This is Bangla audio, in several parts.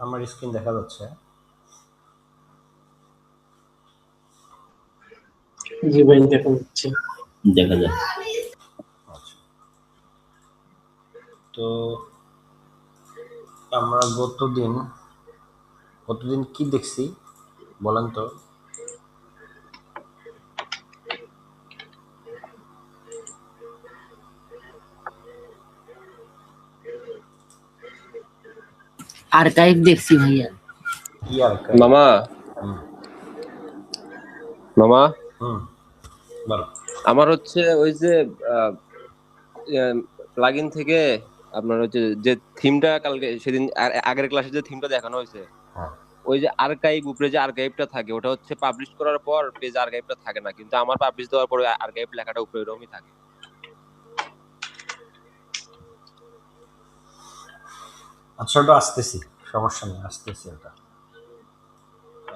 আমার স্ক্রিন দেখা যাচ্ছে? জি ভাই, দেখা যাচ্ছে। দেখা যায়। আচ্ছা, তো আমরা গতদিন কি দেখছি বলেন তো? আর্কাইভ দেখছি ভাইয়া। কি আর মামা হুম মামা হুম বলো। আমার হচ্ছে ওই যে প্লাগইন থেকে আপনার হচ্ছে যে থিমটা কালকে সেদিন আগের ক্লাসে যে থিমটা দেখানো হয়েছে, হ্যাঁ, ওই যে আর্কাইভ উপরে যে আর্কাইভটা থাকে ওটা হচ্ছে পাবলিশ করার পর পেজ আর্কাইভটা থাকে না, কিন্তু আমার পাবলিশ দেওয়ার পরে আর্কাইভ লেখাটা উপরে এরকমই থাকে। আচ্ছা, ওটা আসতেছি, সমস্যা নেই, আসতেছি ওটা।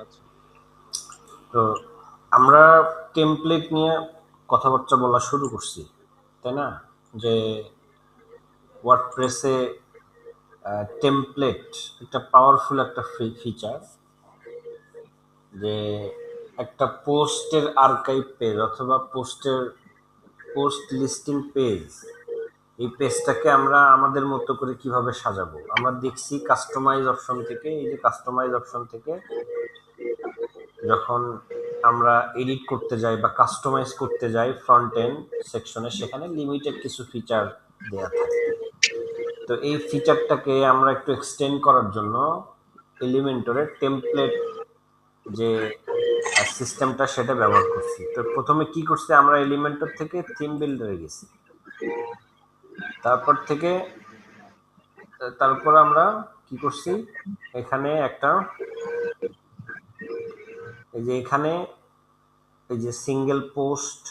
আচ্ছা তো আমরা টেমপ্লেট নিয়ে কথাবার্তা বলা শুরু করছি, তাই না? যে ওয়ার্ডপ্রেসে টেমপ্লেট একটা পাওয়ারফুল একটা ফিচার, যে একটা পোস্টের আর্কাইভ পেজ অথবা পোস্ট লিস্টিং পেজ, এই পেজটাকে আমরা আমাদের মতো করে কিভাবে সাজাবো আমরা দেখছি কাস্টমাইজ অপশন থেকে। এই যে কাস্টমাইজ অপশন থেকে যখন আমরা এডিট করতে যাই বা কাস্টমাইজ করতে যাই ফ্রন্ট এন্ড সেকশনে, সেখানে লিমিটেড কিছু ফিচার দেয়া থাকে। তো এই ফিচারটাকে আমরা একটু এক্সটেন্ড করার জন্য এলিমেন্টরের টেমপ্লেট যে সিস্টেমটা সেটা ব্যবহার করছি। তো প্রথমে কি করছি, আমরা এলিমেন্টর থেকে থিম বিল্ডারে গেছি, তারপর থেকে তারপর আমরা কি করছি, এখানে একটা এখানে এই যে সিঙ্গেল পোস্ট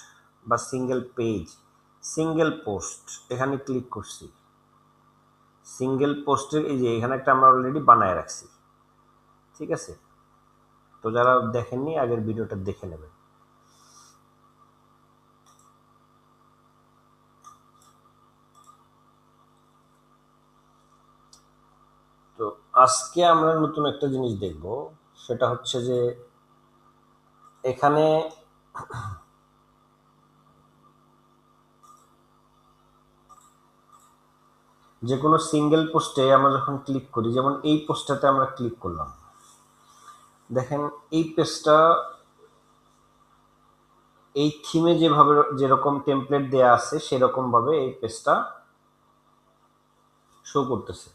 বা সিঙ্গেল পোস্ট এখানে ক্লিক করছি। সিঙ্গেল পোস্টের এই যে এখানে একটা আমরা অলরেডি বানায় রাখছি, ঠিক আছে? তো যারা দেখেননি আগের ভিডিওটা দেখে নেবেন। তো আজকে আমরা নতুন একটা জিনিস দেখব, সেটা হচ্ছে যে এখানে যে কোনো সিঙ্গেল পোস্টে আমরা যখন ক্লিক করি, যেমন এই পোস্টটাতে আমরা ক্লিক করলাম, দেখেন এই পেজটা এই থিমে যেভাবে যেরকম টেমপ্লেট দেয়া আছে সেরকম ভাবে এই পেজটা শো করতেছে।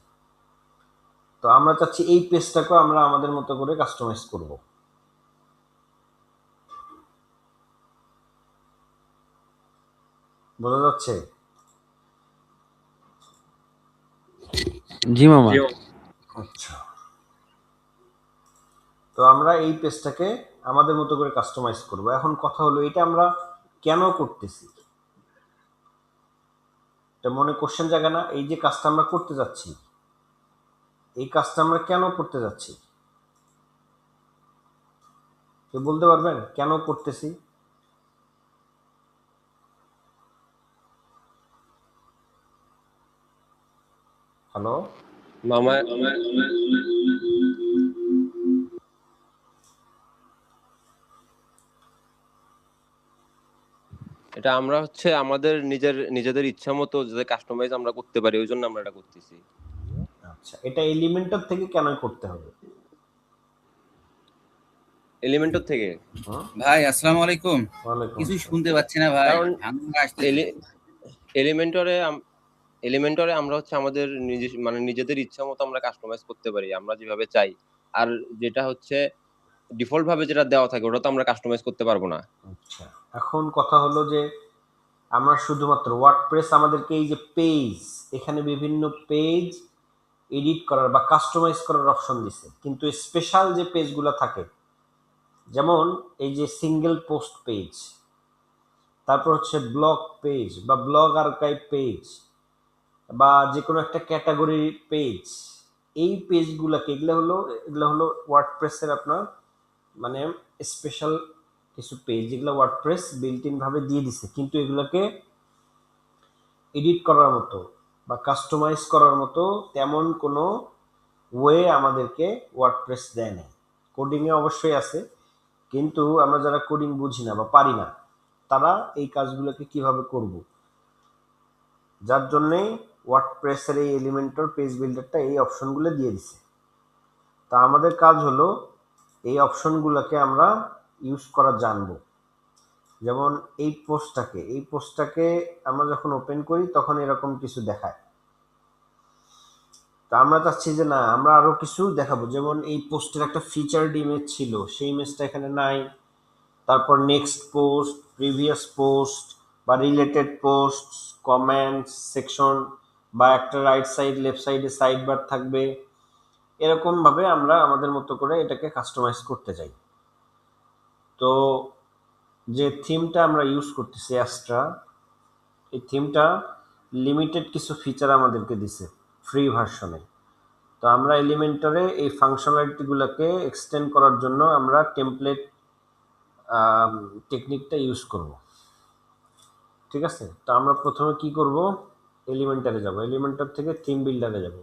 তো আমরা চাচ্ছি এই পেজটাকে আমরা আমাদের মতো করে কাস্টমাইজ করব। বোঝা যাচ্ছে? জি মামা। আচ্ছা, তো আমরা এই পেজটাকে আমাদের মতো করে কাস্টমাইজ করব। এখন কথা হলো, এটা আমরা কেন করতেছি? এটা মনে কোশ্চেন জায়গা না? এই যে কাজটা আমরা করতে যাচ্ছি, এই কাজটা আমরা কেন করতে যাচ্ছি? কেউ বলতে পারবেন কেন করতেছি? হ্যালো, মামা, এটা আমরা হচ্ছে আমাদের নিজেদের ইচ্ছা মতো যাতে কাস্টমাইজ আমরা করতে পারি, ওই জন্য আমরা এটা করতেছি। আচ্ছা, এটা এলিমেন্টর থেকে কেন করতে হবে? এলিমেন্টর থেকে হুম, ভাই আসসালামু আলাইকুম। ওয়ালাইকুম কিছুই আসসালাম। শুনতে পাচ্ছি না ভাই, কারণ ভাঙা আসতেছে। এলিমেন্টরে এলিমেন্টরে আমরা হচ্ছে আমাদের মানে নিজেদের ইচ্ছা মতো আমরা কাস্টমাইজ করতে পারি আমরা যেভাবে চাই। আর যেটা হচ্ছে ডিফল্ট ভাবে যেটা দেওয়া থাকে ওটা তো আমরা কাস্টমাইজ করতে পারবো না। আচ্ছা, এখন কথা হলো যে আমরা শুধুমাত্র ওয়ার্ডপ্রেস আমাদেরকে এই যে পেজ, এখানে বিভিন্ন পেজ এডিট করার বা কাস্টমাইজ করার অপশন দিছে, কিন্তু স্পেশাল যে পেজগুলো থাকে, যেমন এই যে সিঙ্গেল পোস্ট পেজ, তারপর হচ্ছে ব্লগ পেজ বা ব্লগ আর্কাইভ পেজ বা যে কোনো একটা ক্যাটাগরি পেজ, এই পেজগুলোকে এগুলো হলো ওয়ার্ডপ্রেসের আপনার মানে স্পেশাল কিছু পেজ, যেগুলো ওয়ার্ডপ্রেস বিল্ট ইন ভাবে দিয়ে দিছে, কিন্তু এগুলোকে এডিট করার মতো বা কাস্টমাইজ করার মতো তেমন কোনো ওয়ে আমাদেরকে ওয়ার্ডপ্রেস দেয় না। কোডিংয়ে অবশ্যই আছে, কিন্তু আমরা যারা কোডিং বুঝি না বা পারি না তারা এই কাজগুলোকে কিভাবে করব, যার জন্যে ওয়ার্ডপ্রেসের এই এলিমেন্টর পেজ বিল্ডারটা এই অপশনগুলো দিয়ে দিছে। তা আমাদের কাজ হলো এই অপশনগুলোকে আমরা ইউজ করা জানবো। যেমন এই পোস্টটাকে আমরা যখন ওপেন করি তখন এরকম কিছু দেখায়। তা আমরা চাচ্ছি যে না, আমরা আরো কিছু দেখাবো। যেমন এই পোস্টের একটা ফিচারড ইমেজ ছিল, সেই ইমেজটা এখানে নাই। তারপর নেক্সট পোস্ট, প্রিভিয়াস পোস্ট বা রিলেটেড পোস্ট, কমেন্টস সেকশন, বা একটা রাইট সাইড লেফট সাইডে সাইড বার থাকবে। এরকম ভাবে আমরা আমাদের মতো করে এটাকে কাস্টমাইজ করতে চাই। তো যে থিমটা আমরা ইউজ করতেছি অ্যাস্ট্রা, এই থিমটা লিমিটেড কিছু ফিচার আমাদেরকে দিছে ফ্রি ভার্সনে। তো আমরা এলিমেন্টরে এই ফাংশনালিটিগুলোকে এক্সটেন্ড করার জন্য আমরা টেমপ্লেট টেকনিকটা ইউজ করব। ঠিক আছে, তো আমরা প্রথমে কি করব, এলিমেন্টারে যাব, এলিমেন্টার থেকে থিম বিল্ডারে যাব।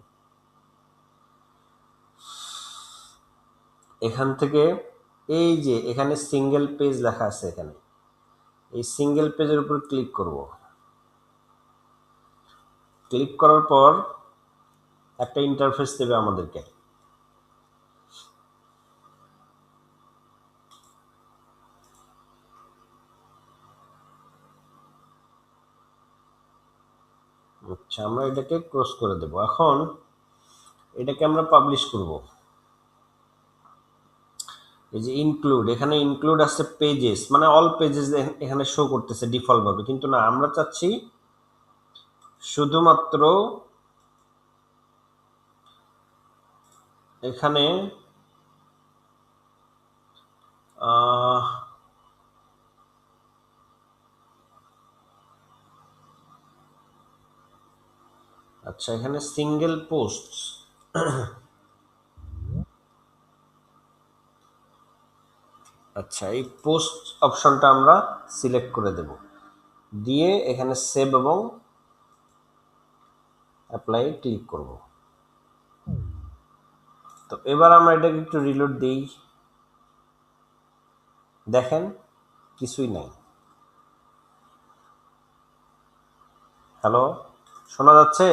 এখান থেকে এই যে এখানে সিঙ্গেল পেজ লেখা আছে, এখানে এই সিঙ্গেল পেজের উপর ক্লিক করব। ক্লিক করার পর একটা ইন্টারফেস দেবে আমাদেরকে। আচ্ছা, আমরা এটাকে ক্লোজ করে দেব। এখন এটাকে আমরা পাবলিশ করব। এই যে ইনক্লুড, এখানে ইনক্লুড আছে পেজেস, মানে অল পেজেস এখানে শো করতেছে ডিফল্ট ভাবে, কিন্তু না, আমরা চাচ্ছি শুধুমাত্র এখানে আচ্ছা, এখানে সিঙ্গেল পোস্ট, আচ্ছা এই পোস্ট অপশনটা আমরা সিলেক্ট করে দেব, দিয়ে এখানে সেভ এবং অ্যাপ্লাই ক্লিক করব। তো এবার আমরা এটাকে একটু রিলোড দিই, দেখেন কিছুই নাই। হ্যালো, শোনা যাচ্ছে?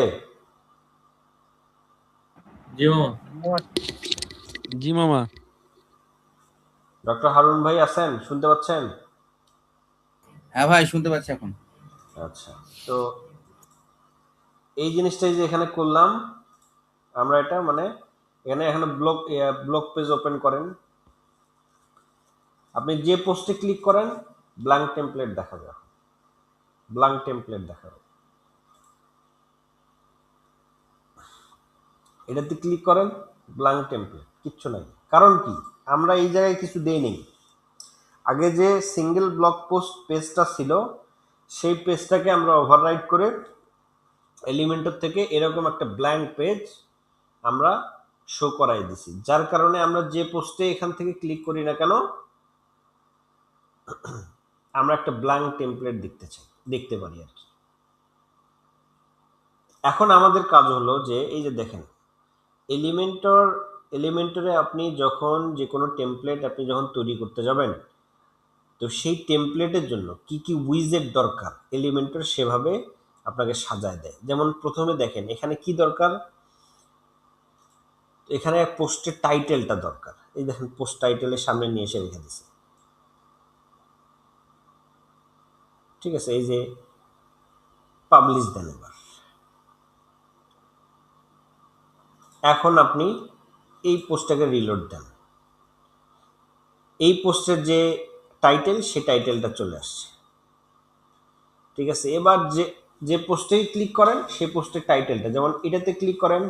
জি মামা। ডক্টর হারুন ভাই আছেন, শুনতে পাচ্ছেন? হ্যাঁ ভাই, শুনতে পাচ্ছি এখন। আচ্ছা, তো এই জিনিসটাই যে এখানে করলাম আমরা, এটা মানে এখানে এখানে ব্লক পেজ ওপেন করেন, আপনি যে পোস্টে ক্লিক করেন ব্ল্যাঙ্ক টেমপ্লেট দেখাবে, ব্ল্যাঙ্ক টেমপ্লেট দেখাবে। এটাতে ক্লিক করেন, ব্ল্যাঙ্ক টেমপ্লেট, কিচ্ছু নাই। কারণ কি, আমরা এই জায়গায় কিছু দেই নেই। আগে যে সিঙ্গেল ব্লক পোস্ট পেজটা ছিল সেই পেজটাকে আমরা ওভাররাইট করে এলিমেন্টর থেকে এরকম একটা ব্ল্যাঙ্ক পেজ আমরা শো করাই দিছি, যার কারণে আমরা যে পোস্টে এখান থেকে ক্লিক করি না কেন আমরা একটা ব্ল্যাঙ্ক টেমপ্লেট দেখতে পারি আর কি। এখন আমাদের কাজ হলো যে এই যে দেখেন এলিমেন্টরে আপনি যখন যে কোনো টেমপ্লেট আপনি যখন তৈরি করতে যাবেন, তো সেই টেমপ্লেটের জন্য কি কি উইজেট দরকার এলিমেন্টর সেভাবে আপনাকে সাজায় দেয়। যেমন প্রথমে দেখেন এখানে কি দরকার, এখানে পোস্টের টাইটেলটা দরকার। এই দেখেন পোস্ট টাইটেলের সামনে নিয়ে এসে রেখে দিছে। ঠিক আছে, এই যে পাবলিশ দেন। এখন আপনি এই পোস্টটাকে রিলোড দেন, এই পোস্টের যে টাইটেল সে টাইটেলটা চলে আসছে। ঠিক আছে, এবার যে পোস্টেই ক্লিক করেন সেই পোস্টের টাইটেলটা, যেমন এটাতে ক্লিক করেন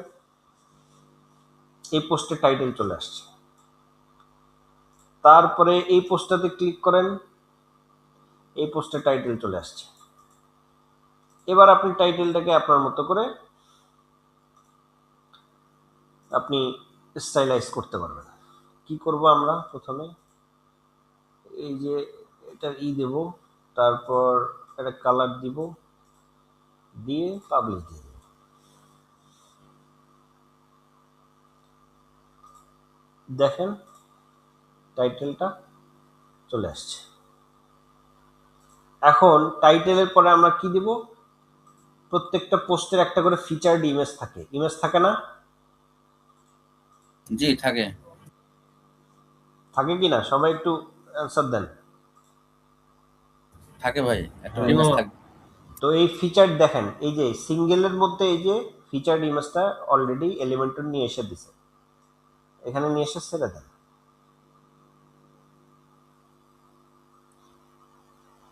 এই পোস্টের টাইটেল চলে আসছে। তারপরে এই পোস্টটাতে ক্লিক করেন, এই পোস্টের টাইটেল চলে আসছে। এবার আপনি টাইটেলটাকে আপনার মতো করে আপনি স্টাইলাইজ করতে পারবেন। কি করব আমরা, প্রথমে এই যে এটা দেব, তারপর একটা কালার দিব, দিয়ে পাবলিশ দিয়ে দেব। দেখেন টাইটেলটা চলে আসছে। এখন টাইটেলের পরে আমরা কি দিব, প্রত্যেকটা পোস্টের একটা করে ফিচার্ড ইমেজ থাকে, ইমেজ থাকে না? জি থাকে। থাকে কি না, সবাই একটু অ্যান্সার দেন। থাকে ভাই, একটা হ্যাঁ, ইমেজ থাকে। তো এই ফিচার্ড দেখেন, এই যে সিঙ্গেলের মধ্যে এই যে ফিচার্ড ইমেজটা অলরেডি এলিমেন্টর নিয়ে এসে দিছে, এখানে নিয়ে এসে ছেড়ে দেন।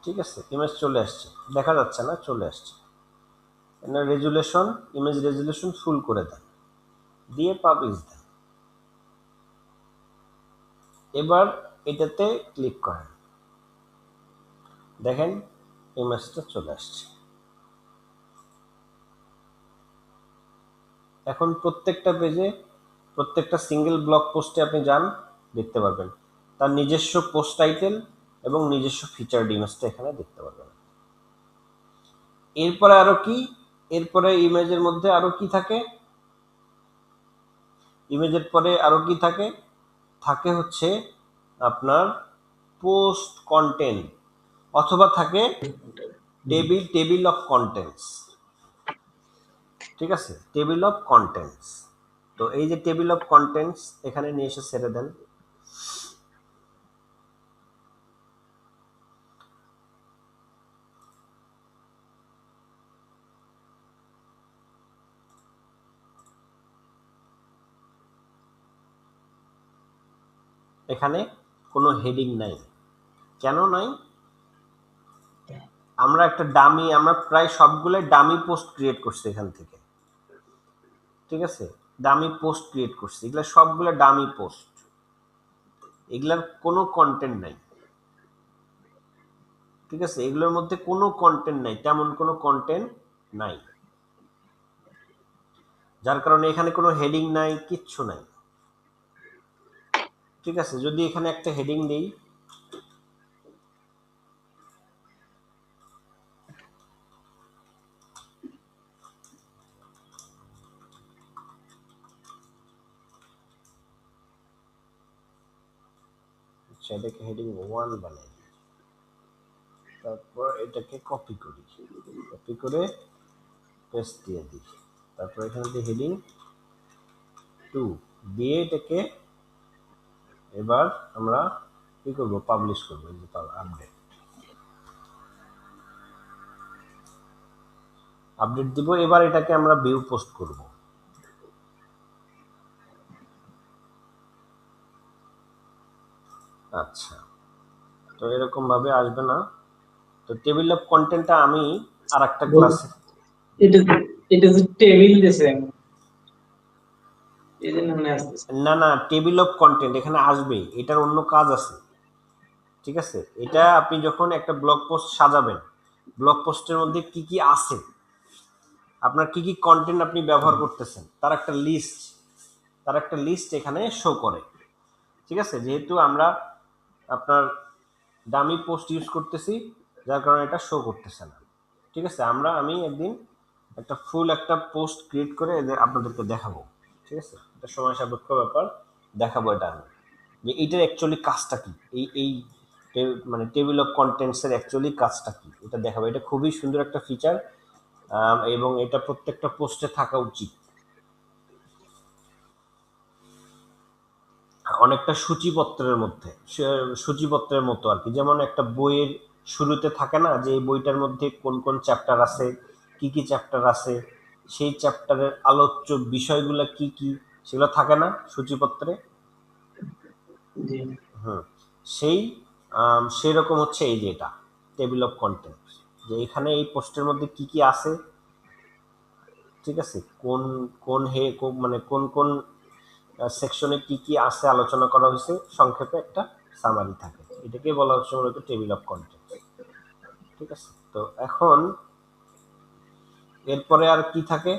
ঠিক আছে, ইমেজ চলে আসছে, দেখা যাচ্ছে না, চলে আসছে। রেজুলেশন, ইমেজ রেজুলেশন ফুল করে দেন, দিয়ে পাবলিশ দেন। এবার এটাতে ক্লিক করেন, দেখেন ইমেজটা চলে আসছে। এখন প্রত্যেকটা পেজে, প্রত্যেকটা সিঙ্গেল ব্লগ পোস্টে আপনি যান, দেখতে পারবেন তার নিজস্ব পোস্ট টাইটেল এবং নিজস্ব ফিচার্ড ইমেজটা এখানে দেখতে পারবেন। এরপরে আরো কি, এরপরে ইমেজের মধ্যে আরো কি থাকে, ইমেজের পরে আরো কি থাকে, থাকে হচ্ছে আপনার পোস্ট কন্টেন্ট, অথবা থাকে টেবিল অফ কন্টেন্টস। ঠিক আছে, টেবিল অফ কন্টেন্টস। তো এই যে টেবিল অফ কন্টেন্টস এখানে নিয়ে এসে ছেড়ে দেন। এখানে কোনো হেডিং নাই, কেন নাই? আমরা একটা ডামি, আমরা প্রায় সবগুলো ডামি পোস্ট ক্রিয়েট করছি এখান থেকে। ঠিক আছে, ডামি পোস্ট ক্রিয়েট করছি, এগুলা সবগুলো ডামি পোস্ট, এগুলার কোনো কন্টেন্ট নাই। ঠিক আছে, এগুলোর মধ্যে কোনো কন্টেন্ট নাই, তেমন কোনো কন্টেন্ট নাই, যার কারণে এখানে কোনো হেডিং নাই, কিচ্ছু নাই। ঠিক আছে, যদি এখানে একটা হেডিং দেই, আচ্ছা এটাকে হেডিং 1 বানাই, তারপর এটাকে কপি করি, কপি করে পেস্ট দিয়ে দিই, তারপর এখানে দিয়ে হেডিং 2 দিয়ে এটাকে এবার আমরা কি করব, পাবলিশ করব, এই যে আপডেট, আপডেট দিব। এবার এটাকে আমরা ভিউ পোস্ট করব। আচ্ছা, তো এরকম ভাবে আসবে না। তো টেবিল অফ কন্টেন্টটা আমি আর একটা ক্লাসে, এটা এটা যে টেবিল দিছে এই জন্য মনে আসতেছে। না না, টেবিল অফ কন্টেন্ট এখানে আসবে, এটার অন্য কাজ আছে। ঠিক আছে, এটা আপনি যখন একটা ব্লগ পোস্ট সাজাবেন, ব্লগ পোস্টের মধ্যে কি কি আছে, আপনার কি কি কন্টেন্ট আপনি ব্যবহার করতেছেন, তার একটা লিস্ট, তার একটা লিস্ট এখানে শো করে। ঠিক আছে, যেহেতু আমরা আপনার ডামি পোস্ট ইউজ করতেছি, যার কারণে এটা শো করতেছে না। ঠিক আছে, আমি একদিন একটা ফুল একটা পোস্ট ক্রিয়েট করে এদের আপনাদেরকে দেখাবো। ঠিক আছে, এটা সময় সাপেক্ষ ব্যাপার, দেখাবো এটা আমি, যে এইটার অ্যাকচুয়ালি কাজটা কি, এই মানে টেবিল অফ কন্টেন্টসের অ্যাকচুয়ালি কাজটা কি, এটা দেখাবো। এটা খুবই সুন্দর একটা ফিচার, এবং এটা প্রত্যেকটা পোস্টে থাকা উচিত। অনেকটা সূচিপত্রের মধ্যে, সূচিপত্রের মতো আর কি, যেমন একটা বইয়ের শুরুতে থাকে না যে এই বইটার মধ্যে কোন কোন চ্যাপ্টার আছে, কি কি চ্যাপ্টার আছে, সেই চ্যাপ্টারের আলোচ্য বিষয়গুলো কি কি, সেগুলো থাকে না সূচিপত্রে। জি হুম, সেই সেই রকম হচ্ছে এই যে এটা টেবিল অফ কন্টেন্ট, যে এখানে এই পোস্টের মধ্যে কি কি আছে। ঠিক আছে, কোন কোন মানে কোন কোন সেকশনে কি কি আছে আলোচনা করা হয়েছে, সংক্ষেপে একটা সামারি থাকে, এটাকে বলা হচ্ছে মূলত টেবিল অফ কন্টেন্ট। ঠিক আছে, তো এখন এরপরে আর কি থাকে,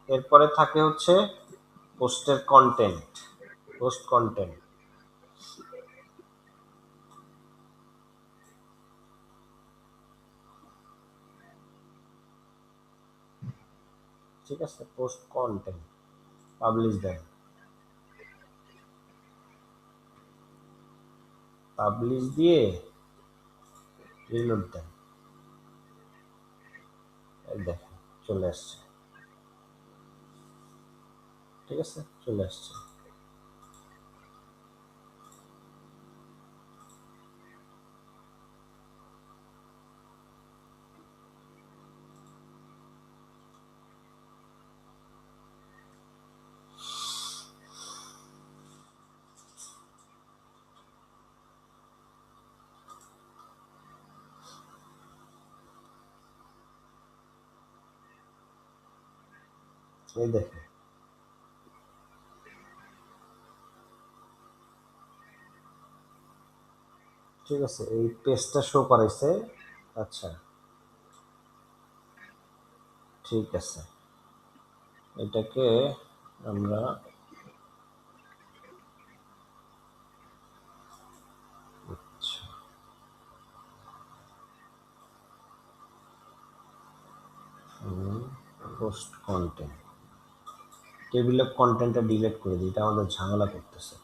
এরপরে থাকে হচ্ছে পোস্টের কন্টেন্ট, পোস্ট কন্টেন্ট। ঠিক আছে, পোস্ট কন্টেন্ট, পাবলিশ দেন। পাবলিশ দিয়ে রিলোড দেন, এই দেখেন চলে আসছে। ঠিক আছে, চলে আসছে। এই দেখেন, ঠিক আছে, এই পেজটা শো করাইছে। আচ্ছা, ঠিক আছে, এটাকে আমরা পোস্ট কন্টেন্ট, টেবিল অফ কন্টেন্টটা ডিলিট করে দিই, এটা আমাদের ঝামেলা করতেছে।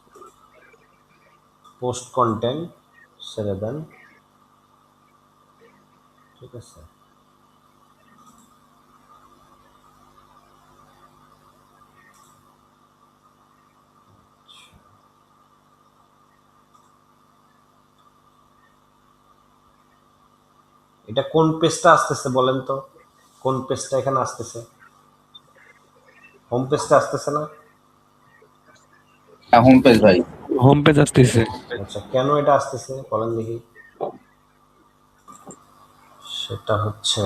পোস্ট কন্টেন্ট ছেড়ে দেন। ঠিক আছে, এটা কোন পেজটা আসতেছে বলেন তো, কোন পেজটা এখানে আসতেছে? হোম পেজটা আসতেছে না? হোম পেজ ভাই। হোম পেজ আসতেছে। আচ্ছা, কেন এটা আসতেছে বলেন দেখি। সেটা হচ্ছে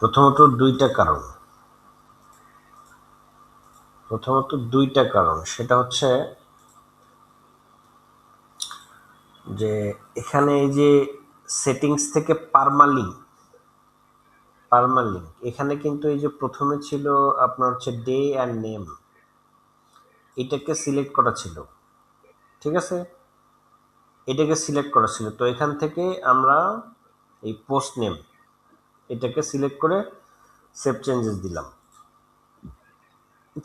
প্রথমত দুইটা কারণ। সেটা হচ্ছে যে এখানে এই যে সেটিংস থেকে পার্মালিঙ্ক, এখানে কিন্তু এই যে প্রথমে ছিল আপনার হচ্ছে ডে অ্যান্ড নেম, এটাকে সিলেক্ট করা ছিল। ঠিক আছে, এটাকে সিলেক্ট করা ছিল, তো এখান থেকে আমরা এই পোস্ট নেম এটাকে সিলেক্ট করে সেভ চেঞ্জেস দিলাম।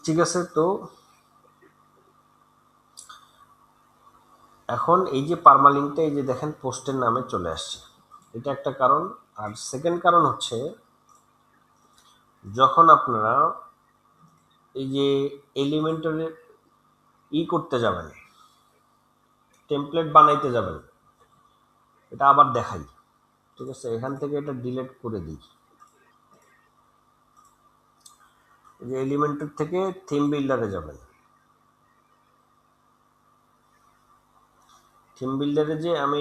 ঠিক আছে, তো এখন এই যে পার্মালিঙ্কটা এই যে দেখেন পোস্টের নামে চলে আসছে, এটা একটা কারণ। আর সেকেন্ড কারণ হচ্ছে যখন আপনারা এই যে এলিমেন্টারের করতে যাবেন, টেমপ্লেট বানাইতে যাবেন, এটা আবার দেখাই। ঠিক আছে, এখান থেকে এটা ডিলিট করে দিই। এই যে এলিমেন্টর থেকে থিম বিল্ডারে যাবেন, থিম বিল্ডারে যে আমি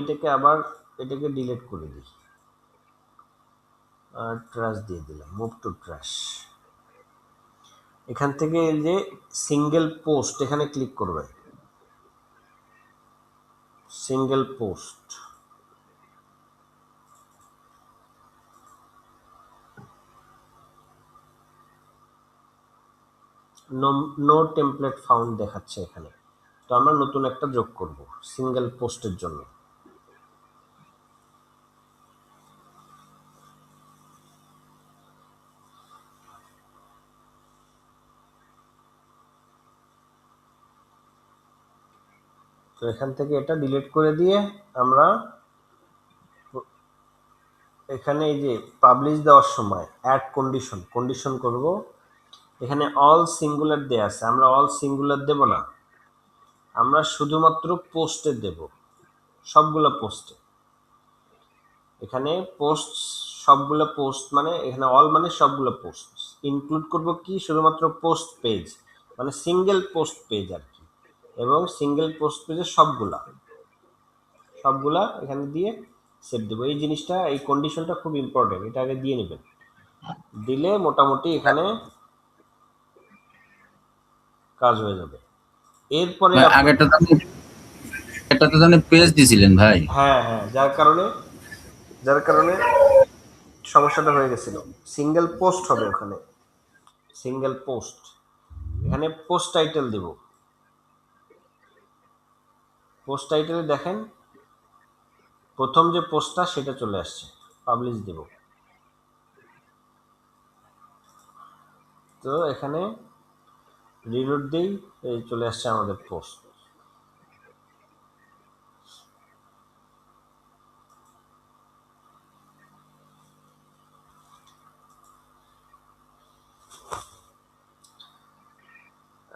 এটাকে ডিলিট করে দিই আর ট্র্যাশ দিয়ে দিলাম, মুভ টু ট্র্যাশ। এখান থেকে এই যে সিঙ্গেল পোস্ট এখানে ক্লিক করবেন, single post, no template found দেখাচ্ছে এখানে, তো আমরা নতুন একটা যোগ করব সিঙ্গেল পোস্টের জন্য। তো এখান থেকে এটা ডিলিট করে দিয়ে আমরা এখানে এই যে পাবলিশ দেওয়ার সময় অ্যাড কন্ডিশন করব। এখানে অল সিঙ্গুলার দেয়া আছে, আমরা অল সিঙ্গুলার দেব না, আমরা শুধুমাত্র পোস্টে দেব, সবগুলো পোস্টে। এখানে পোস্ট, সবগুলো পোস্ট মানে এখানে অল মানে সবগুলো পোস্ট ইনক্লুড করব কি, শুধুমাত্র পোস্ট পেজ মানে সিঙ্গেল পোস্ট পেজ আর কি, এবং সিঙ্গেল পোস্ট পেজের সবগুলা এখানে দিয়ে সেভ দেবো। এই জিনিসটা, এই কন্ডিশনটা খুব ইম্পর্টেন্ট, এটা আগে দিয়ে নেবেন, দিলে মোটামুটি এখানে কাজ হয়ে যাবে। এরপরে এটাতে তো আপনি পেজ দিছিলেন ভাই। হ্যাঁ, যার কারণে সমস্যাটা হয়ে গেছিল। সিঙ্গেল পোস্ট হবে ওখানে, সিঙ্গেল পোস্ট। এখানে পোস্ট টাইটেল দেব, পোস্ট টাইটেলে দেখেন প্রথম যে পোস্টটা সেটা চলে আসছে, পাবলিশ দেব। তো এখানে রিলোড দেই, এই চলে আসছে আমাদের পোস্ট।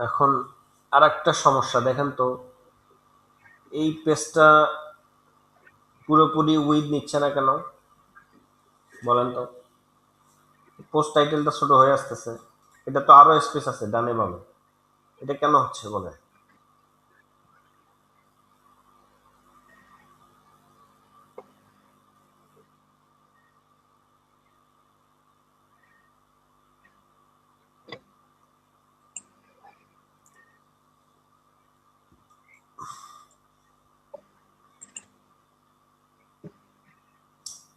এখন আর একটা সমস্যা দেখেন তো, এই পেজটা পুরোপুরি উইড নিচ্ছে না কেন বলেন তো? পোস্ট টাইটেলটা ছোট হয়ে আসতেছে, এটা তো আরো স্পেস আছে ডানে বামে, এটা কেন হচ্ছে বলেন?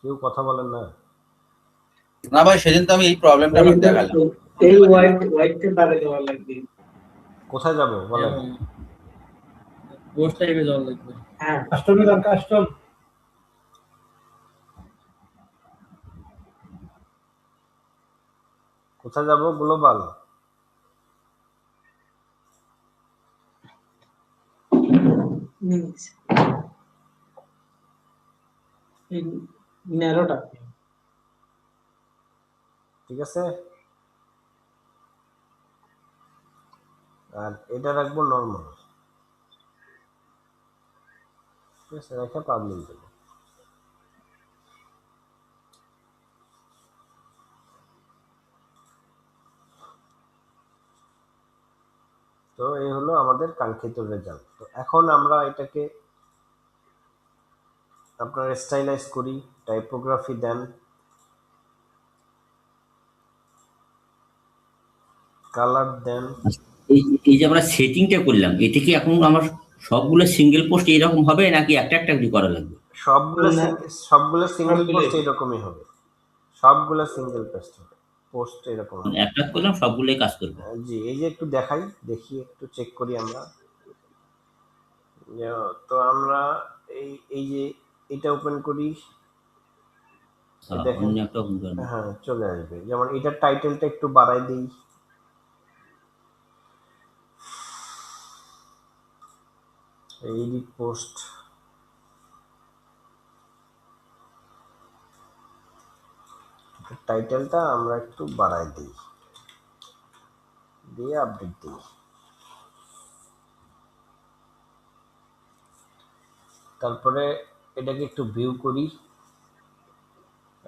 কেউ কথা বলেন না। না ভাই, সেদিন তো আমি এই প্রবলেমটা আমার দেখালাম। এই হোয়াইটটা বাড়াই দেওয়া লাগবে। কোথায় যাব বলেন? পোস্ট টাইপে যাওয়া লাগবে। হ্যাঁ, কাস্টমে যান, কাস্টম। কোথায় যাব? গ্লোবাল? এই ন্যারোটা ঠিক আছে, আর এটা রাখবো নর্মাল। ঠিক আছে, রেখে পাবলিক দেবো। তো এই হলো আমাদের কাঙ্ক্ষিত রেজাল্ট। তো এখন আমরা এটাকে আপনার স্টাইলাইজ করি, টাইপোগ্রাফি দেন, কালার দেন। এই এই যে আমরা সেটিংটা করলাম, এটা কি এখন আমার সবগুলো সিঙ্গেল পোস্ট এরকম হবে নাকি একটা একটা করে করা লাগবে? সবগুলো না, সবগুলো সিঙ্গেল সবগুলোই। পোস্ট এরকমই হবে, সবগুলো সিঙ্গেল পোস্ট হবে, পোস্ট এরকম মানে হবে। একটা করলাম সবগুলোই কাজ করবে। জি, এই যে একটু দেখাই, দেখি একটু চেক করি আমরা। তো আমরা এই এই যে এটা ওপেন করি, দেখেন। অন্য একটা ওপেন করবে। হ্যাঁ, চলে আসবে। যেমন এটার টাইটেলটা একটু বাড়াই দিই, এডিট পোস্ট, টাইটেলটা আমরা একটু বাড়াই দিই, দিয়ে আপডেট দিই। তারপরে এটাকে একটু ভিউ করি,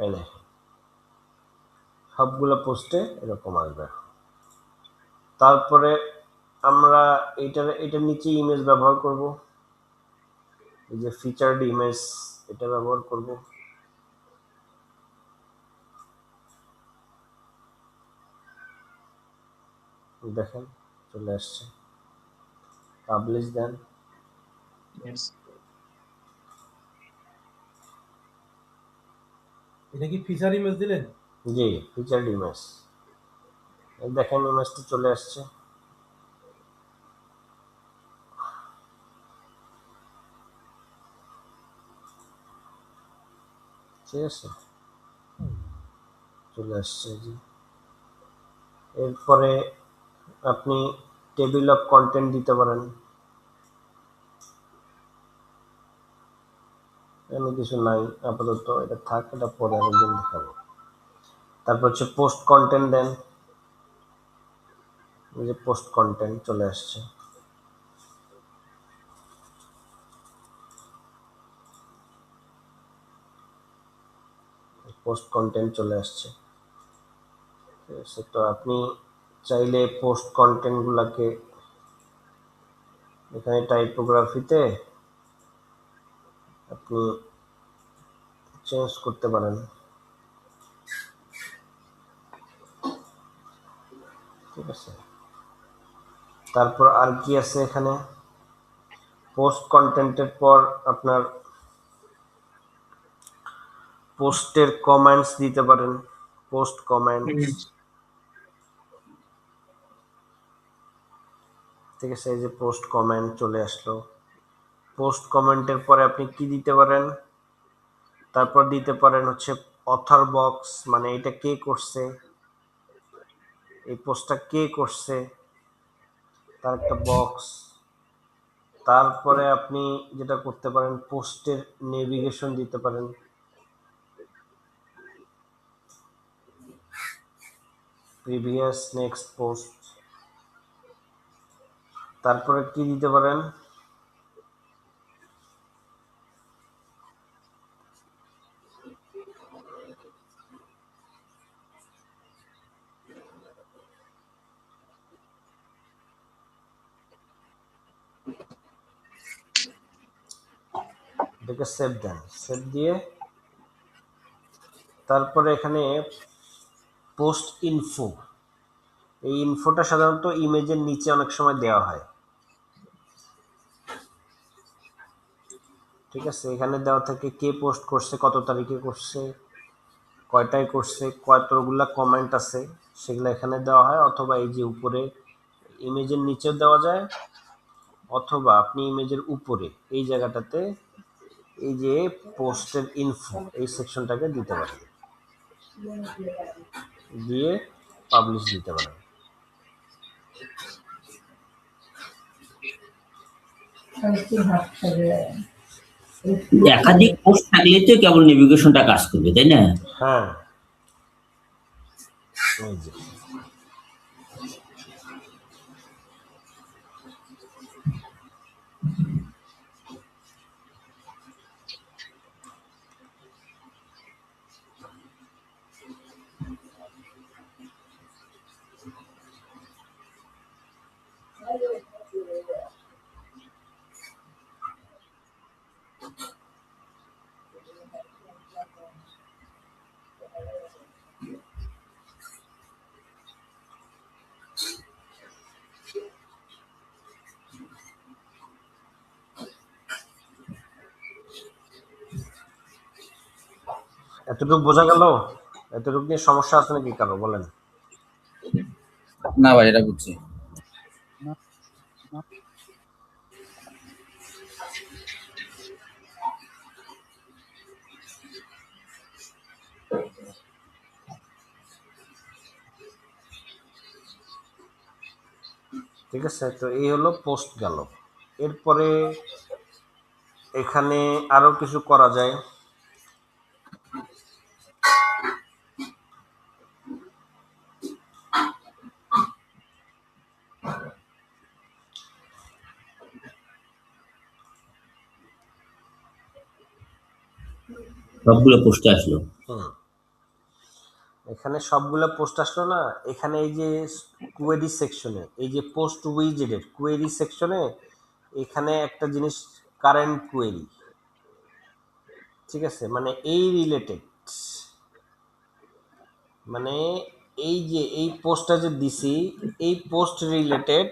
এই দেখেন সবগুলো পোস্টে এরকম আসবে। তারপরে আমরা এটার নিচে ইমেজ ব্যবহার করব, এই যে ফিচারড ইমেজ, এটা ব্যবহার করব। দেখেন চলে আসছে, পাবলিশ দেন। এটা কি ফিচার ইমেজ দিলেন? জি, ফিচারড ইমেজ, দেখেন ইমেজটা চলে আসছে। ঠিক আছে, চলে আসছে। জি, এরপরে আপনি টেবিল অফ কন্টেন্ট দিতে পারেন, এমনি কিছু নাই আপাতত, এটা থাক, এটা পরে আরেকদিন দেখাবো। তারপর হচ্ছে পোস্ট কন্টেন্ট দেন, এই যে পোস্ট কন্টেন্ট চলে আসছে। পোস্ট কন্টেন্ট চলে আসছে। ঠিক আছে, তো আপনি চাইলে পোস্ট কন্টেন্ট গুলাকে এখানে টাইপোগ্রাফিতে আপনি চেঞ্জ করতে পারেন। ঠিক আছে, তারপর আর কি আছে এখানে, পোস্ট কন্টেন্টের পর আপনার পোস্টের কমেন্টস দিতে পারেন, পোস্ট কমেন্টস। ঠিক আছে, এই যে পোস্ট কমেন্ট চলে আসলো। পোস্ট কমেন্টের পরে আপনি কি দিতে পারেন, তারপর দিতে পারেন হচ্ছে অথর বক্স, মানে এটা কে করছে, এই পোস্টটা কে করছে তার একটা বক্স। তারপরে আপনি যেটা করতে পারেন, পোস্টের নেভিগেশন দিতে পারেন, প্রিভিয়াস, নেক্সট পোস্ট, তারপরে কি দিতে পারেন? এটাকে সেভ দেন, সেভ দিয়ে তারপরে এখানে পোস্ট ইনফো, এই ইনফোটা সাধারণত ইমেজের নিচে অনেক সময় দেওয়া হয়, ঠিক আছে? এখানে দেওয়া থাকে কে পোস্ট করছে, কত তারিখে করছে, কয়টায় করছে, কতগুলা কমেন্ট আছে, সেগুলো এখানে দেওয়া হয়। অথবা এই যে উপরে ইমেজের নিচেও দেওয়া যায়, অথবা আপনি ইমেজের উপরে এই জায়গাটাতে এই যে পোস্টের ইনফো এই সেকশনটাকে দিতে পারেন, দিয়ে পাবলিশ দিতে পারেন। একাধিক পোস্ট থাকলে তো কেবল নেভিগেশনটা কাজ করবে, তাই না? হ্যাঁ, এই যে এতটুকু বোঝা গেল? এতটুকু নিয়ে সমস্যা আছে নাকি কারো, বলেন? না ভাই, এটা বুঝছি। ঠিক আছে, তো এই হলো পোস্ট গেল। এরপরে এখানে আরো কিছু করা যায়। সবগুলো পোস্টে আসলো। এখানে সবগুলা পোস্ট আসলো না, এখানে এই যে কোয়েরি সেকশনে, এই যে পোস্ট উইজেটের কোয়েরি সেকশনে এখানে একটা জিনিস কারেন্ট কোয়েরি, ঠিক আছে? মানে এই রিলেটেড, মানে এই যে এই পোস্টটা যে দিছি এই পোস্ট রিলেটেড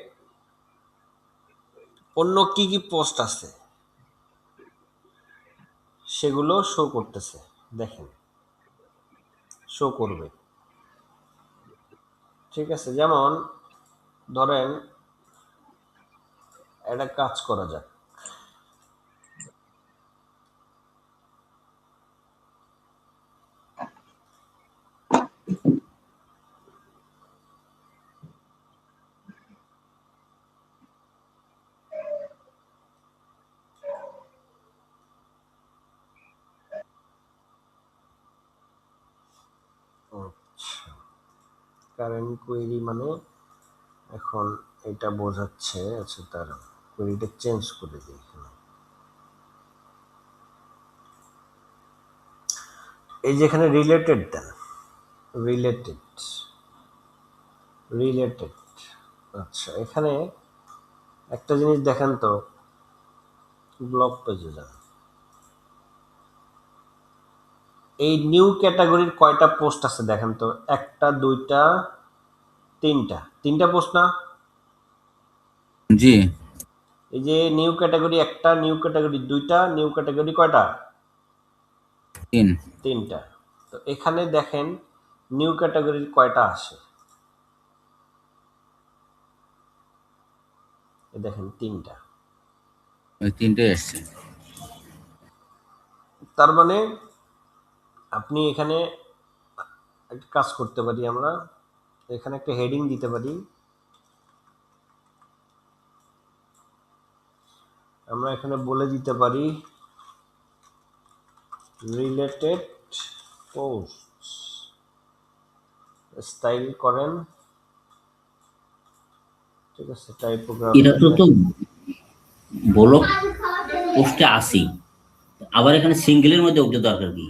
অন্য কি কি পোস্ট আছে সেগুলো শো করতেছে, দেখেন শো করবে, ঠিক আছে? যেমন ধরেন একটা কাজ করা যাক, কারেন্ট কোয়েরি মানে এখন এটা বোঝাচ্ছে, আচ্ছা তার কোয়েরিটা চেঞ্জ করে দিই। এই যেখানে রিলেটেড দেন, রিলেটেড রিলেটেড, আচ্ছা এখানে একটা জিনিস দেখেন তো, ব্লগ পেজে যান, এই নিউ ক্যাটাগরির কয়টা পোস্ট আছে দেখেন তো, একটা, দুইটা, তিনটা পোস্ট না? জি। এই যে নিউ ক্যাটাগরি একটা, নিউ ক্যাটাগরি দুইটা, নিউ ক্যাটাগরি কয়টা? 3। তিনটা। তো এখানে দেখেন নিউ ক্যাটাগরির কয়টা আসে, দেখেন তিনটা। ওই 3টাই আসছে। তার মানে আপনি এখানে একটা কাজ করতে পারি, আমরা এখানে একটা হেডিং দিতে পারি, আমরা এখানে বলে দিতে পারি রিলেটেড পোস্ট, স্টাইল করেন ঠিক আছে, টাইপোগ্রাফ এটা তো ব্লক পোস্টে আসি, আবার এখানে সিঙ্গেলের মধ্যে ওটা দরকার কি?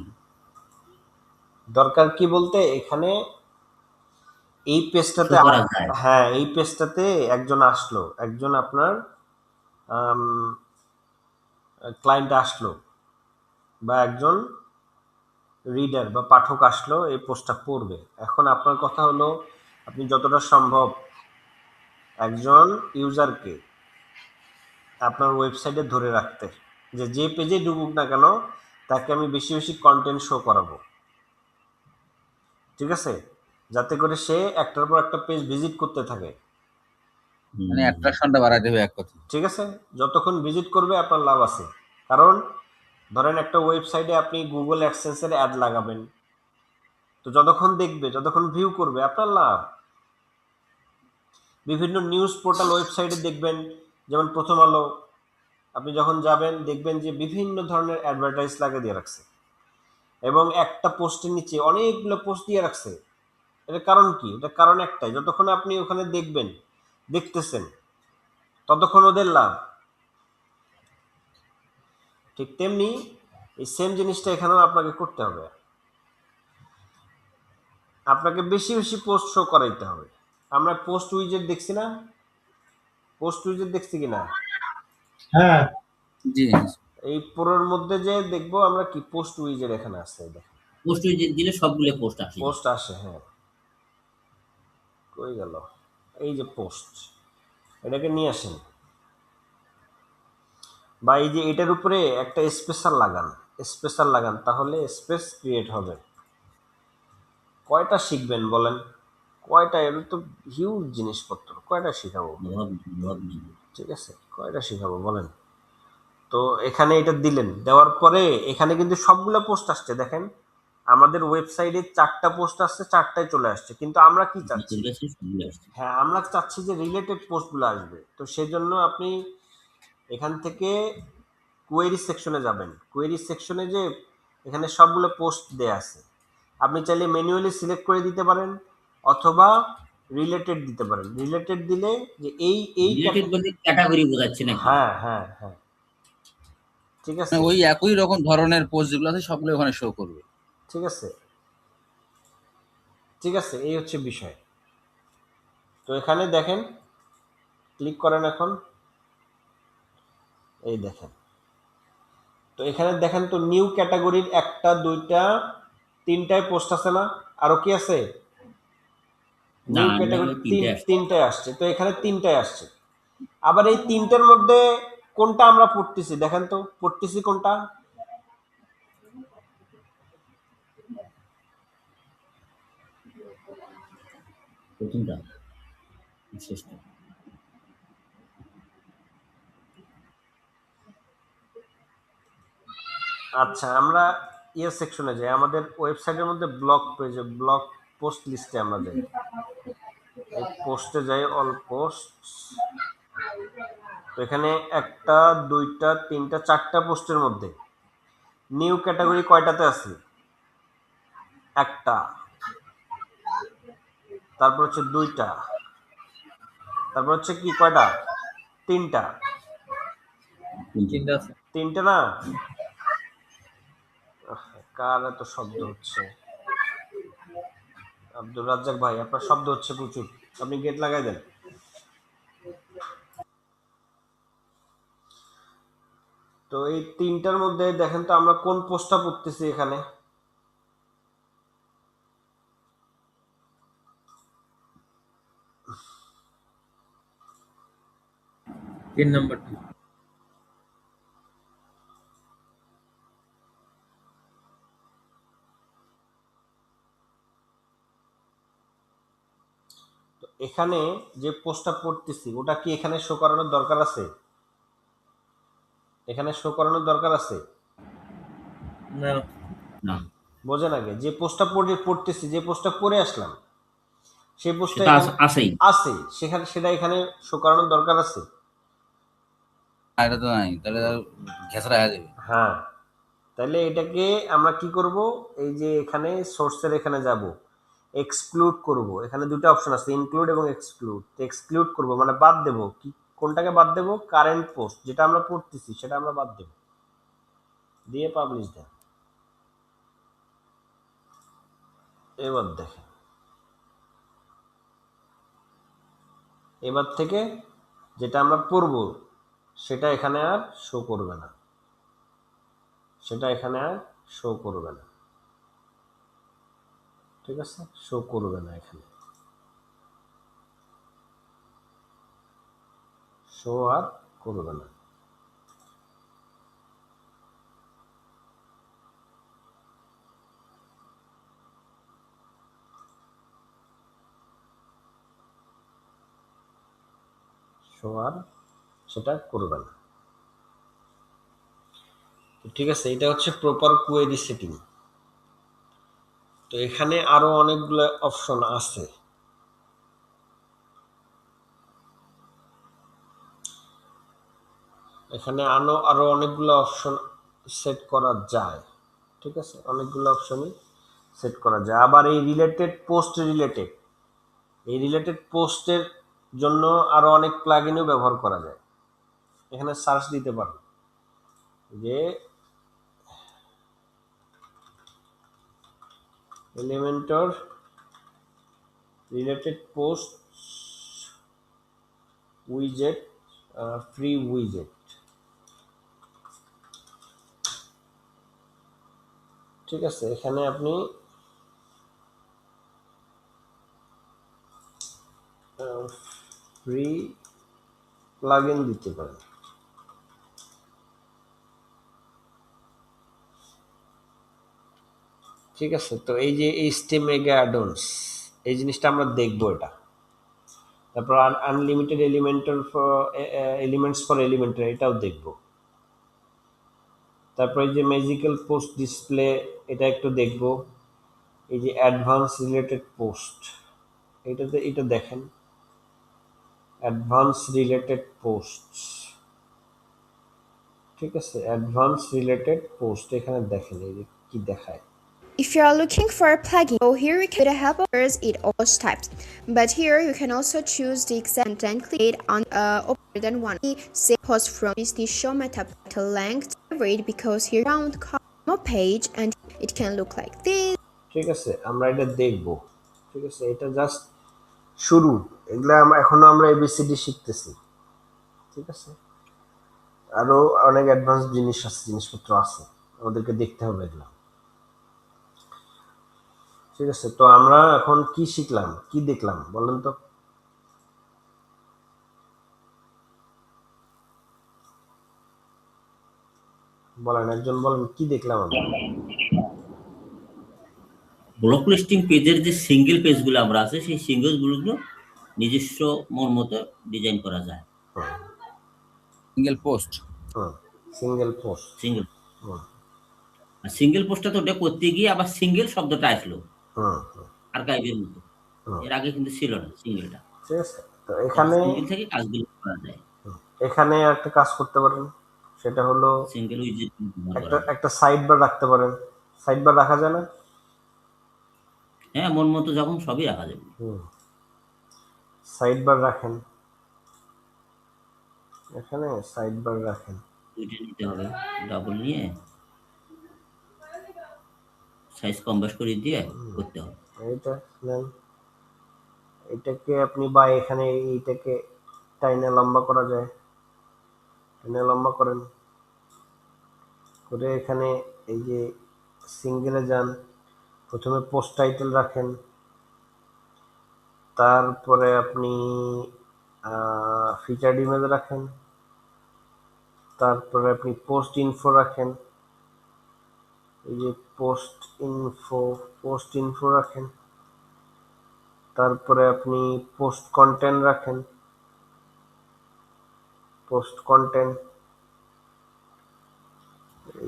দরকার কি বলতে এখানে এই পেজটাতে শো করা যায়। হ্যাঁ, এই পেজটাতে একজন আসলো, একজন আপনার ক্লায়েন্ট আসলো বা একজন রিডার বা পাঠক আসলো, এই পোস্টটা পড়বে। এখন আপনার কথা হলো আপনি যতটা সম্ভব একজন ইউজারকে আপনার ওয়েবসাইটে ধরে রাখতে, যে পেজে ঢুকুক না কেন তাকে আমি বেশি বেশি কন্টেন্ট শো করাবো, ঠিক আছে, যাতে করে সে একটার পর একটা পেজ ভিজিট করতে থাকে। মানে অ্যাট্রাকশনটা বাড়াতে হবে এক কথা। ঠিক আছে, যতক্ষণ ভিজিট করবে আপনার লাভ আছে। কারণ ধরেন একটা ওয়েবসাইটে আপনি গুগল অ্যাডসেন্সের অ্যাড লাগাবেন, তো যতক্ষণ দেখবে, যতক্ষণ ভিউ করবে, আপনার লাভ। বিভিন্ন নিউজ পোর্টাল ওয়েবসাইটে দেখবেন, যেমন প্রথম আলো, আপনি যখন যাবেন দেখবেন যে বিভিন্ন ধরনের অ্যাডভার্টাইজ লাগিয়ে দিয়ে রাখছে এবং একটা পোস্টের নিচে অনেকগুলো পোস্ট দিয়ে রাখছে। এটার কারণ কি? এটার কারণ একটাই, যতক্ষণ আপনি ওখানে দেখবেন, দেখতেছেন, ততক্ষণ ওদের লাভ। ঠিক তেমনি এই সেম জিনিসটা এখানেও আপনাকে করতে হবে, আপনাকে বেশি বেশি পোস্ট শো করাইতে হবে। আমরা পোস্ট উইজেট দেখছি না? পোস্ট উইজেট দেখছি কিনা? হ্যাঁ, জি এই পুরোর মধ্যে যে দেখবো আমরা কি পোস্ট উইজেট এখানে আছে, দেখেন পোস্ট দিলে সবগুলো পোস্ট আসে। পোস্ট আসে। হ্যাঁ, কই গেল? এই যে পোস্ট, এটাকে নিয়ে আসেন, বা এই যে এটার উপরে একটা স্পেশাল লাগান, স্পেশাল লাগান, তাহলে স্পেস ক্রিয়েট হবে। কয়টা শিখবেন বলেন? কয়টা? এর তো হিউজ জিনিসপত্র, কয়টা শিখাবো? ঠিক আছে, কয়টা শিখাবো বলেন? তো এখানে এটা দিলেন, দেওয়ার পরে এখানে কিন্তু সবগুলো পোস্ট আসছে। দেখেন আমাদের ওয়েবসাইটে 4টা পোস্ট আসছে, 4টায় চলে আসছে, কিন্তু আমরা কি চাচ্ছি? হ্যাঁ, আমরা চাচ্ছি যে রিলেটেড পোস্টগুলো আসবে। তো সেজন্য আপনি এখান থেকে কোয়েরি সেকশনে যাবেন। কোয়েরি সেকশনে যে এখানে সবগুলো পোস্ট দেয়া আছে, আপনি চাইলে ম্যানুয়ালি সিলেক্ট করে দিতে পারেন অথবা রিলেটেড দিতে পারেন। রিলেটেড দিলে যে এই রিলেটেড বলতে ক্যাটাগরি বোঝাচ্ছে নাকি? হ্যাঁ হ্যাঁ হ্যাঁ, ঠিক আছে, ওই একই রকম ধরনের পোস্ট যেগুলো আছে সবগুলো ওখানে শো করবে। ঠিক আছে, ঠিক আছে, এই হচ্ছে বিষয়। তো এখানে দেখেন, ক্লিক করেন এখন, এই দেখেন। তো এখানে দেখেন তো নিউ ক্যাটাগরির 1টা 2টা 3টায় পোস্ট আছে না? আরো কি আছে? না, নিউ আমি ক্যাটাগরি তিনটে আসছে। 3টায় আসছে। তো এখানে 3টায় আসছে। আবার এই 3টার মধ্যে কোনটা আমরা পড়তেছি দেখেন তো, পড়তেছি কোনটা? প্রথমটা, শেষটা। আচ্ছা, আমরা ইয়ে সেকশনে যাই, আমাদের ওয়েবসাইটের মধ্যে ব্লগ পেজে, ব্লগ পোস্ট লিস্টে আমরা যাই, এই পোস্টে যাই, অল পোস্ট। তো এখানে 1টা 2টা 3টা 4টা পোস্টের মধ্যে নিউ ক্যাটাগরি কয়টাতে আছে? 1টা, তারপর হচ্ছে 2টা, তারপর হচ্ছে কি কয়টা? 3টা। 3টে না? কার এত শব্দ হচ্ছে? আব্দুল রাজ্জাক ভাই, আপনার শব্দ হচ্ছে প্রচুর, আপনি গেট লাগাই দেন। তো এই 3টার মধ্যে দেখেন তো আমরা কোন পোস্টটা পড়তেছি এখানে? তিন নাম্বারটা। তো এখানে যে পোস্টটা পড়তেছি ওটা কি এখানে শো করানোর দরকার আছে? এখানে শো করানোর দরকার আছে? না, না, বোঝেন আগে, যে পোস্টটা পড়তেছি, যে পোস্টটা পড়ে আসলাম, সেই পোস্টটা সেটা এখানে আসেই। আছে, সেটা এখানে শো করানোর দরকার আছে? আর এটা তো নাই, তাহলে ঘেঁচড়া হয়ে যাবে। হ্যাঁ, তাহলে এটাকে আমরা কি করব? এই যে এখানে সোর্সের এখানে যাব, এক্সক্লুড করব, এখানে দুটো অপশন আছে, ইনক্লুড এবং এক্সক্লুড। এক্সক্লুড করব মানে বাদ দেব, কি কোনটাকে বাদ দেব? কারেন্ট পোস্ট, যেটা আমরা পড়তেছি সেটা আমরা বাদ দেব, দিয়ে পাবলিশ দেন। এবার দেখেন, এবার থেকে যেটা আমরা পড়ব সেটা এখানে আর শো করবে না, সেটা এখানে আর শো করবে না, ঠিক আছে? শো করবে না, এখানে শো আর করবে না। শো আর সেটা করবে না। তো ঠিক আছে, এটা হচ্ছে প্রপার কোয়েরি সেটিং। তো এখানে আরো অনেকগুলো অপশন আছে। এখানে আরো অনেকগুলো অপশন সেট করা যায়, ঠিক আছে? অনেকগুলো অপশনই সেট করা যায়। আবার এই রিলেটেড পোস্টের জন্য আরো অনেক প্লাগইনও ব্যবহার করা যায়। এখানে সার্চ দিতে পারো যে এলিমেন্টর রিলেটেড পোস্ট উইজেট, ফ্রি উইজেট, ঠিক আছে? এখানে আপনি ফ্রি প্লাগইন দিতে পারেন। ঠিক আছে, তো এই যে HTML অ্যাডন্স, এই জিনিসটা আমরা দেখবো এটা। তারপর আনলিমিটেড এলিমেন্টস ফর এলিমেন্টার, এটাও দেখবো। তারপর এই যে ম্যাজিক্যাল পোস্ট ডিসপ্লে, এটা একটু দেখবো। এই যে অ্যাডভান্স রিলেটেড পোস্ট, এটা দেখেন, অ্যাডভান্স রিলেটেড পোস্ট, ঠিক আছে? অ্যাডভান্স রিলেটেড পোস্ট এখানে দেখেন এই যে কি দেখায়। If you are looking for a plugin, so here we can help us it all types. But here you can also choose the exact and click on open than one. Say post from the show meta title length favorite because here round more page and it can look like this. ঠিক আছে, আমরা এটা দেখব, ঠিক আছে? এটা জাস্ট শুরু, এগুলা এখনো আমরা এবিসিডি শিখতেছি, ঠিক আছে? আরো অনেক অ্যাডভান্স জিনিসপত্র আছে, আমাদেরকে দেখতে হবে এগুলা, ঠিক আছে? তো আমরা এখন কি শিখলাম, কি দেখলাম বলেন তো? বলেন, একজন বলেন, কি দেখলাম আমরা? ব্লক লিস্টিং পেজের যে সিঙ্গেল পেজগুলো আমরা আছে সেই সিঙ্গেল গুলো নিজস্ব মন মতো ডিজাইন করা যায়। Single post, single post, single single পোস্টটা তো ওটা করতে গিয়ে আবার সিঙ্গেল শব্দটা আসলো আর্কাইভের মতো, এর আগে কিন্তু ছিল না সিঙ্গেলটা। ঠিক আছে, তো এখানে সিঙ্গেল থেকে কাজগুলো করা যায়। এখানে একটা কাজ করতে পারেন, সেটা হলো সিঙ্গেল উইজেট একটা সাইড বার রাখতে পারেন। সাইড বার রাখা যায় না? হ্যাঁ, মন মতো যখন সবই রাখা যাবে। সাইড বার রাখেন, এখানে সাইড বার রাখেন, দুইটা নিতে হবে, ডাবল নিয়ে সাইজ কম বেশ করে দিয়ে করতে হবে। এইটা নেন, এটাকে আপনি বা এখানে এইটাকে টাইনে লম্বা করা যায়, টাইনে লম্বা করেন, করে এখানে এই যে সিঙ্গেলে যান, প্রথমে পোস্ট টাইটেল রাখেন, তারপরে আপনি ফিচার্ড ইমেজ রাখেন, তারপরে আপনি পোস্ট ইনফো রাখেন, এই যে পোস্ট ইনফো রাখেন, তারপরে আপনি পোস্ট কন্টেন্ট রাখেন, পোস্ট কন্টেন্ট,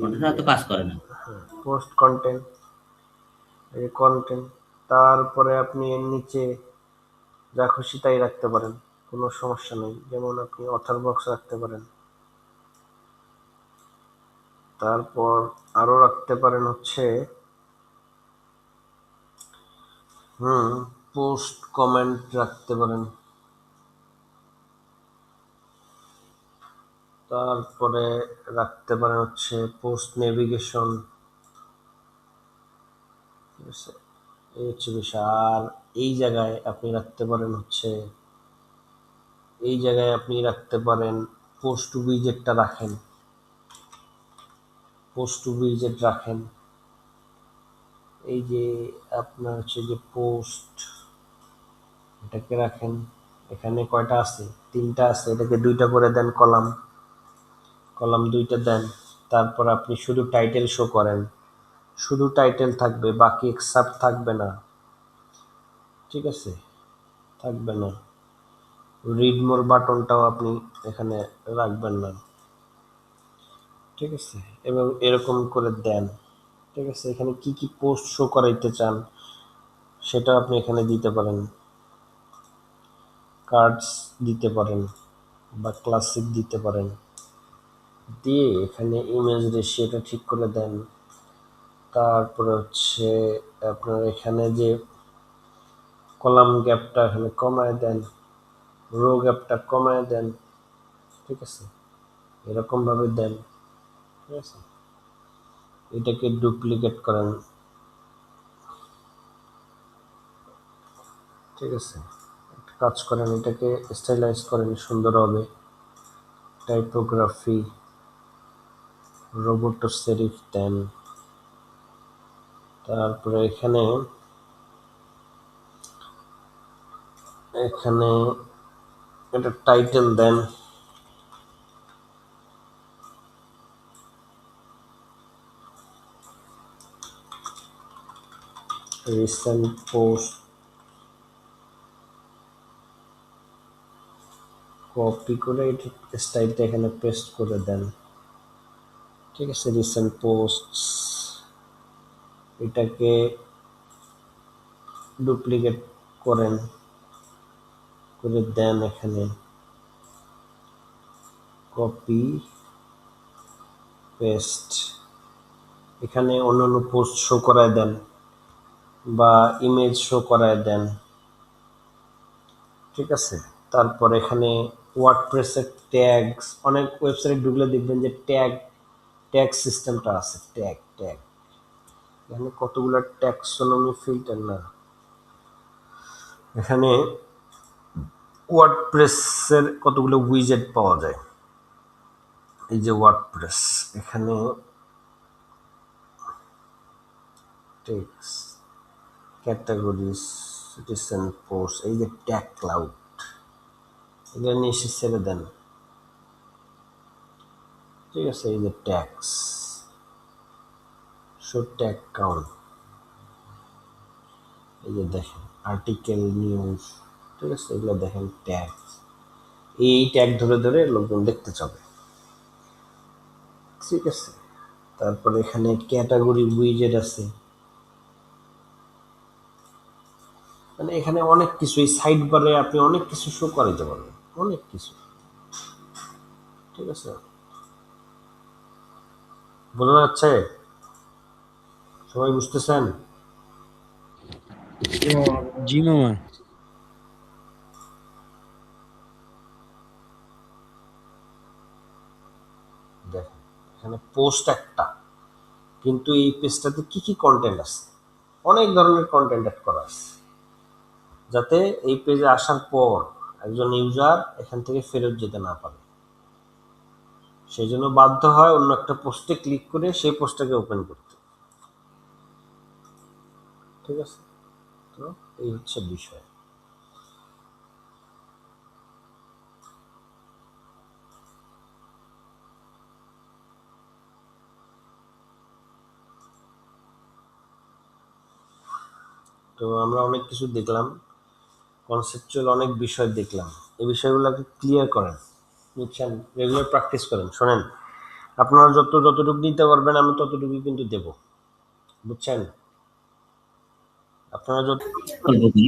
ওটা তো কাজ করে না। পোস্ট কন্টেন্ট, এই কন্টেন্ট, তারপরে আপনি এর নিচে যা খুশি তাই রাখতে পারেন, কোনো সমস্যা নেই। যেমন আপনি অথর বক্স রাখতে পারেন, তারপর আরো রাখতে পারেন হচ্ছে পোস্ট কমেন্ট রাখতে পারেন, তারপরে রাখতে পারেন হচ্ছে পোস্ট নেভিগেশন, ঠিক আছে, এই হচ্ছে বিষয়। আর এই জায়গায় আপনি রাখতে পারেন হচ্ছে, এই জায়গায় আপনি রাখতে পারেন পোস্ট উইজেটটা রাখেন, পোস্ট উইজেট রাখেন। এই যে আপনার হচ্ছে যে পোস্ট, এটাকে রাখেন। এখানে কয়টা আছে? 3টা আছে, এটাকে 2টা করে দেন, কলাম কলাম 2টা দেন। তারপর আপনি শুধু টাইটেল শো করেন, শুধু টাইটেল থাকবে, বাকি এক্সাপ্ট থাকবে না, ঠিক আছে, থাকবে না। রিড মোর বাটনটাও আপনি এখানে রাখবেন না, ঠিক আছে, এবং এরকম করে দেন, ঠিক আছে। এখানে কি কি পোস্ট শো করাইতে চান সেটা আপনি এখানে দিতে পারেন, কার্ডস দিতে পারেন বা ক্লাসিক দিতে পারেন, দিয়ে এখানে ইমেজ রেশিওটা ঠিক করে দেন। তারপরে হচ্ছে আপনার এখানে যে কলাম গ্যাপটা এখানে কমায় দেন, রো গ্যাপটা কমায় দেন, ঠিক আছে, এরকম ভাবে দেন, ঠিক আছে। এটাকে ডুপ্লিকেট করেন, ঠিক আছে, একটা কাজ করেন, এটাকে স্টাইলাইজ করেন, সুন্দর হবে। টাইপোগ্রাফি রোবোটো সেরিফ দেন। তারপরে এখানে এখানে এটা টাইটেল দেন, রিসেন্ট পোস্ট, কপি করে এটা স্টাইলটা এখানে পেস্ট করে দেন, ঠিক আছে। রিসেন্ট পোস্ট, এটাকে ডুপ্লিকেট করেন, করে দেন এখানে, কপি পেস্ট, এখানে অন্যান্য পোস্ট শো করায় দেন বা ইমেজ শো করায় দেন, ঠিক আছে। তারপর এখানে ওয়ার্ডপ্রেসের ট্যাগস, অনেক ওয়েবসাইট ঢুকলে দেখবেন যে ট্যাগ সিস্টেমটা আছে, ট্যাগ এখানে কতগুলো ট্যাক্সোনমি ফিল্টার না, এখানে ওয়ার্ডপ্রেসের কতগুলো উইজেট পাওয়া যায়। এই যে ওয়ার্ডপ্রেস, এখানে টেক্সট, ক্যাটাগরিজ, রিসেন্ট পোস্ট, এই যে ট্যাগ ক্লাউড, এগুলো নিয়ে এসে ছেড়ে দেন, ঠিক আছে। এই যে ট্যাক্স, শো ট্যাগ কাউন্ট, এই যে দেখেন আর্টিকেল, নিউজ, ঠিক আছে, এগুলো দেখেন ট্যাগ, এই ট্যাগ ধরে ধরে লোকজন দেখতে চাবে, ঠিক আছে। তারপরে এখানে ক্যাটাগরি উইজেট আছে, মানে এখানে অনেক কিছু, এই সাইড বারে আপনি অনেক কিছু শো করাইতে পারবেন, অনেক কিছু, ঠিক আছে। বোঝা যাচ্ছে? সবাই বুঝতেছেন? জি মামা। দেখেন এখানে পোস্ট একটা, কিন্তু এই পেজটাতে কি কি কন্টেন্ট আছে, অনেক ধরনের কন্টেন্ট অ্যাড করা আছে, যাতে এই পেজে আসার পর একজন ইউজার এখান থেকে ফেরত যেতে না পারে। সেই জন্য বাধ্য হয় অন্য একটা পোস্টে ক্লিক করে সেই পোস্টটাকে ওপেন করতে, ঠিক আছে। তো এই হচ্ছে বিষয়। তো আমরা অনেক কিছু দেখলাম, কনসেপচুয়াল অনেক বিষয় দেখলাম, এই বিষয়গুলোকে ক্লিয়ার করেন, বুঝছেন, রেগুলার প্র্যাকটিস করেন। শোনেন, আপনারা যতটুকু নিতে পারবেন আমি ততটুকুই কিন্তু দেব, বুঝছেন। আপনারা যত গল্প করি